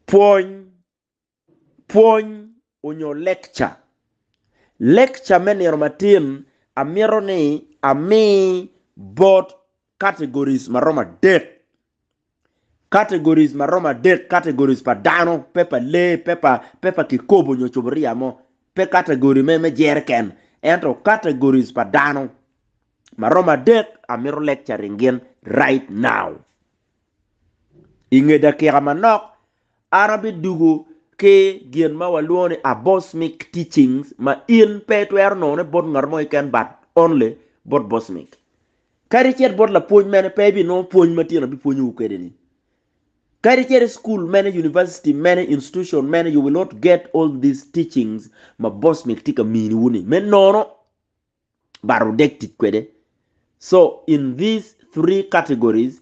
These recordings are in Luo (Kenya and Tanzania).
puony onyo lecture meniro matin amiro ni ami both categories maroma dek categories pa dano pepa le pepa kikobo nyochoboria mo pe category me jerken ento categories pa dano maroma dek amiro lecturing gen right now inge dakika manok arabi dugu ke gien ma waluone abosmic teachings ma in petwer no ne bod ngarmo iken bat only bod bosmic kari chet bod la puony mene pebi no puony matino bi puonyi ukede ni kari chet school mene university mene institution mene you will not get all these teachings ma bosmic tika mini wuni men nono baru dektit kwede. So in these three categories,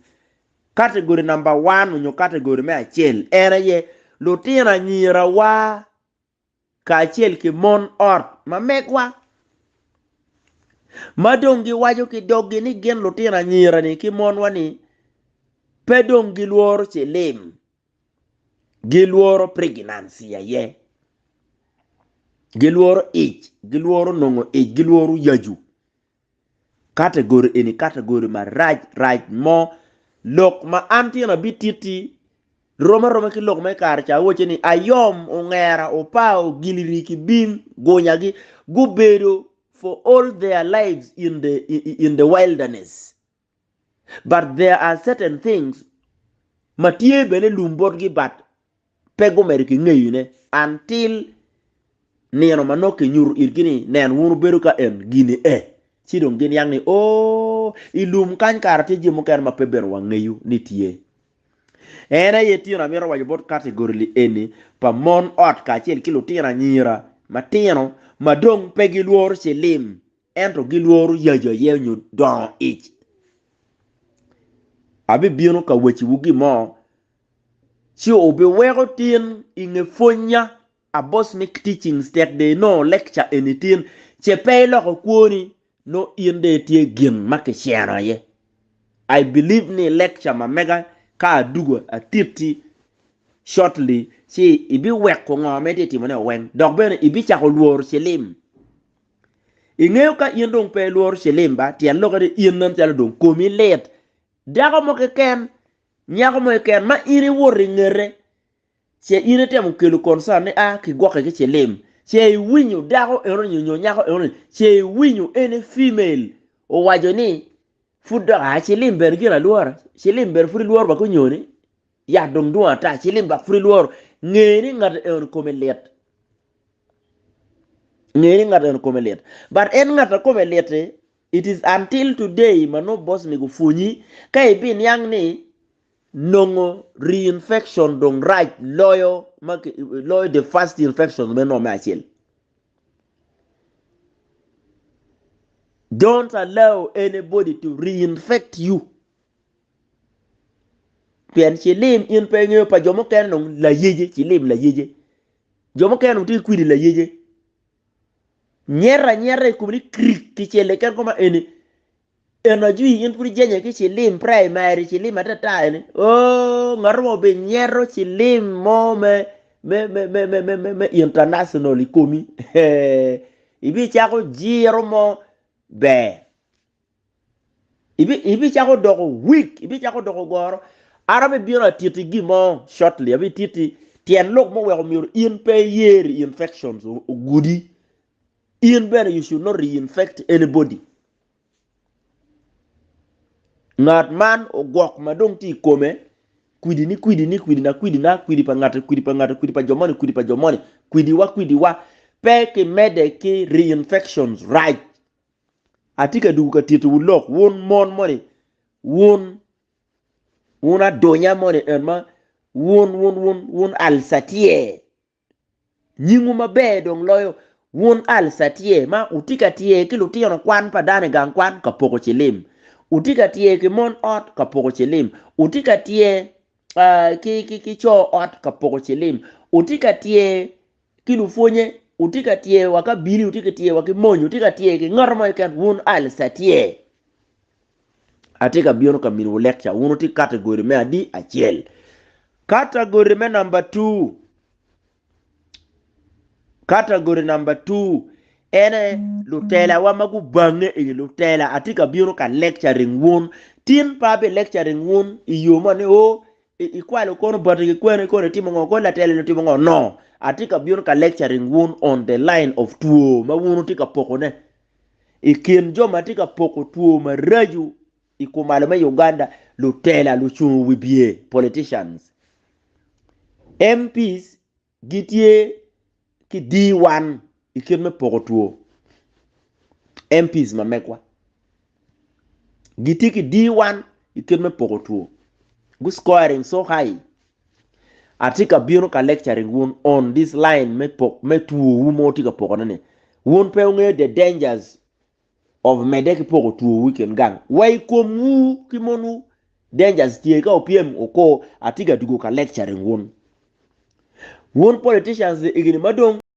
category number 1 unyo category me achiel era ye lutina nyira wa ka achiel ki mon ot ma mekwa madongi wajo ki dogi ni gen lutina nyira ni ki mon wani pedong giluoro chelim giluoro pregnancy ya ye giluoro ich giluoro nongo ich giluoro yaju category ini category ma right mo lok ma antina bititi roma ki lok me karcha woche ni ayom ongera opao giliriki bin gonyagi gubedo for all their lives in the wilderness, but there are certain things matie bene lumbot gi bat pego meriki ngeyune until neno manoke nyur irgini nen wunu beru ka en gini chidong gini yang ni ilum kan karate jimu kan mapeber wangeyu nitie ena yetio na miro wajibot category li eni pa mon ot ka chiel kilo tira nyira matino madong pegi luor selim ento giluor yajo yenyu don ich abi bieno ka wechi wugi mo si obe wego tin inge fonya abosmic teachings that they know lecture anything che pay lo kwoni no inde tie gin makishera ye. I believe ni lecture ma mega ka dugo a tipti shortly si ibi wek ko ngome ti mo ne wen dog ben ibi cha ko luor selim ingeo ka yendong pe luor selim ba ti lo ka de yennan tala don komi let dago mo ke ken nyago mo ken ma iri wori ngere se ine tem kelu concern ne ki goke ke selim se winyu dago eronyo nyago eron se winyu ene female o wajoni fudda ha selim bergira luor selim ber furi luor ba ko nyoni ya dong duwa ta selim ba furi luor ngeni ngat en komelet but en ngat komelet it is until today mano boss mi go funyi kai bin yang ni nongo reinfection dong right loyo the first infection me no machel. Don't allow anybody to reinfect you. Pian chilim in penyo pa jomo ken nong la yeje chilim la yeje jomo ken nong ti kwidi la yeje nyera kumri krik ki chele ken koma eni energy in puri jenye ki chilim primary chilim atata eni ngarmo be nyero chilim mo me international komi ibi chako jiro mo be ibi chako dogo week ibi chako dogo goro arabe biona titi gimo shortly abi titi tien lok mo wego mir in pe year infections goody in better you should not reinfect anybody ngat man o gok madong ti kome kwidi pa jomoni kwidi wa pe ke mede ke reinfections right atika du ka titi ulok won mon money won una donya money enma won alsatie nyingu mabe dong loyo won alsatie ma utika tie kilo tiyo kwan pa dane gang kwan ka poko chilim utika tie ke mon ot ka poko chilim utika tie ki cho ot ka poko chilim utika tie kilo fonye utika tie wakabili utika tie wakimonyo utika tie ke ngarmo ikan won alsatie atika biono ka minu lecture wono ti category me adi achiel Category me number 2. Category number 2. Ene lutela wa magu bange e lutela atika biro ka lecturing won. Tin pa be lecturing won iyoma ne o ikwalo kono botike kwene kono timo ngo ko latele no timo ngo no. Atika biro ka lecturing won on the line of tuo ma wonu tika poko ne. Ikin joma tika poko tuo ma raju ikumalo me Uganda lutela luchu wibie politicians. MPs gitie ki D1 ikin me poko tuo. MPs mamekwa. Giti ki D1 ikin me poko tuo. Go scoring so high. Atika biro ka lecturing won on this line me tuo wumo tika poko nane. Won pe unge the dangers of medeki poko tuo weekend gang. Wai komu kimonu dangers tie ka opiem oko atika dugo ka lecturing won. Won politicians igini madong